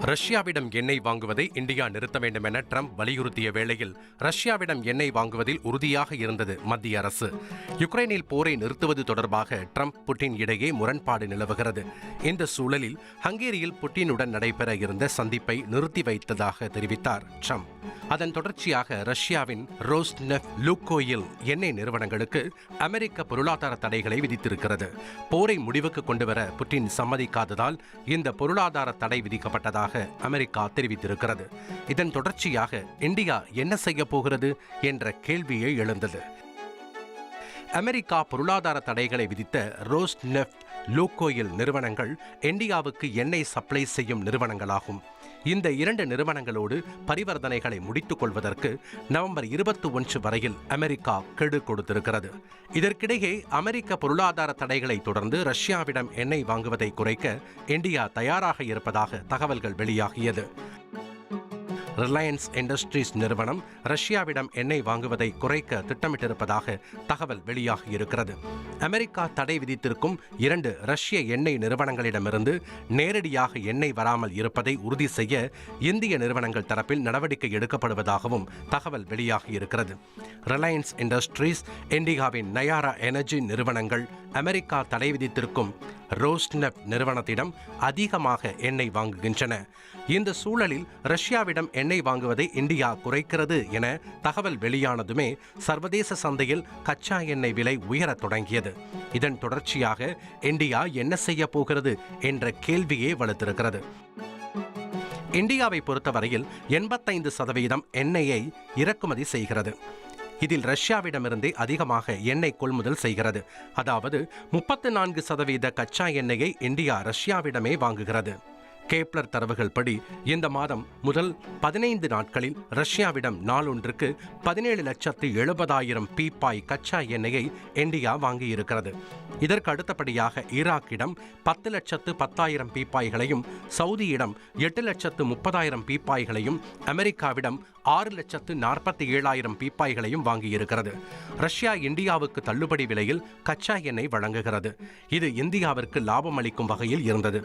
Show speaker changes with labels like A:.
A: ரஷ்யாவிடம் எண்ணெய் வாங்குவதை இந்தியா நிறுத்த வேண்டும் என ட்ரம்ப் வலியுறுத்திய வேளையில் ரஷ்யாவிடம் எண்ணெய் வாங்குவதில் உறுதியாக இருந்தது மத்திய அரசு. யுக்ரைனில் போரை நிறுத்துவது தொடர்பாக ட்ரம்ப் புட்டின் இடையே முரண்பாடு நிலவுகிறது. இந்த சூழலில் ஹங்கேரியில் புட்டினுடன் நடைபெற இருந்த சந்திப்பை நிறுத்தி வைத்ததாக தெரிவித்தார் ட்ரம்ப். அதன் தொடர்ச்சியாக ரஷ்யாவின் ரோஸ்நெஃப்ட், லூக்கோயில் எண்ணெய் நிறுவனங்களுக்கு அமெரிக்க பொருளாதார தடைகளை விதித்திருக்கிறது. போரை முடிவுக்கு கொண்டுவர புட்டின் சம்மதிக்காததால் இந்த பொருளாதார தடை விதிக்கப்பட்டதாக அமெரிக்கா தெரிவித்திருக்கிறது. இதன் தொடர்ச்சியாக இந்தியா என்ன செய்ய போகிறது என்ற கேள்வியே எழுந்தது. அமெரிக்கா பொருளாதார தடைகளை விதித்த ரோஸ்நெஃப்ட், லூக்கோயில் நிறுவனங்கள் இந்தியாவுக்கு எண்ணெய் சப்ளை செய்யும் நிறுவனங்களாகும். இந்த இரண்டு நிறுவனங்களோடு பரிவர்த்தனைகளை முடித்துக் கொள்வதற்கு நவம்பர் 21 வரையில் அமெரிக்கா கெடு கொடுத்திருக்கிறது. இதற்கிடையே அமெரிக்க பொருளாதார தடைகளை தொடர்ந்து ரஷ்யாவிடம் எண்ணெய் வாங்குவதை குறைக்க இந்தியா தயாராக இருப்பதாக தகவல்கள் வெளியாகியது. ரிலையன்ஸ் இண்டஸ்ட்ரீஸ் நிறுவனம் ரஷ்யாவிடம் எண்ணெய் வாங்குவதை குறைக்க திட்டமிட்டிருப்பதாக தகவல் வெளியாகியிருக்கிறது. அமெரிக்கா தடை விதித்திருக்கும் 2 ரஷ்ய எண்ணெய் நிறுவனங்களிடமிருந்து நேரடியாக எண்ணெய் வராமல் இருப்பதை உறுதி செய்ய இந்திய நிறுவனங்கள் தரப்பில் நடவடிக்கை எடுக்கப்படுவதாகவும் தகவல் வெளியாகியிருக்கிறது. ரிலையன்ஸ் இண்டஸ்ட்ரீஸ், இண்டிகாவின் நயாரா எனர்ஜி நிறுவனங்கள் அமெரிக்கா தடை விதித்திருக்கும் ரோஸ்நெஃப்ட் நிறுவனத்திடம் அதிகமாக எண்ணெய் வாங்குகின்றன. இந்த சூழலில் ரஷ்யாவிடம் எண்ணெய் வாங்குவதை இந்தியா குறைக்கிறது என தகவல் வெளியானதுமே சர்வதேச சந்தையில் கச்சா எண்ணெய் விலை உயரத் தொடங்கியது. இதன் தொடர்ச்சியாக இந்தியா என்ன செய்ய போகிறது என்ற கேள்வியே வலுத்திருக்கிறது. இந்தியாவை பொறுத்தவரையில் 85% எண்ணெயை இறக்குமதி செய்கிறது. இதில் ரஷ்யாவிடமிருந்தே அதிகமாக எண்ணெய் கொள்முதல் செய்கிறது. அதாவது 34% கச்சா எண்ணெயை இந்தியா ரஷ்யாவிடமே வாங்குகிறது. கேப்லர் தரவுகள் படி இந்த மாதம் முதல் 15 நாட்களில் ரஷ்யாவிடம் நாளொன்றுக்கு 17,70,000 பீப்பாய் கச்சா எண்ணெயை இந்தியா வாங்கியிருக்கிறது. இதற்கு அடுத்தபடியாக ஈராக்கிடம் 10,10,000 பீப்பாய்களையும், சவுதியிடம் 8,30,000 பீப்பாய்களையும், அமெரிக்காவிடம் 6,47,000 பீப்பாய்களையும் வாங்கியிருக்கிறது. ரஷ்யா இந்தியாவுக்கு தள்ளுபடி விலையில் கச்சா எண்ணெய் வழங்குகிறது. இது இந்தியாவிற்கு லாபம் அளிக்கும் வகையில் இருந்தது.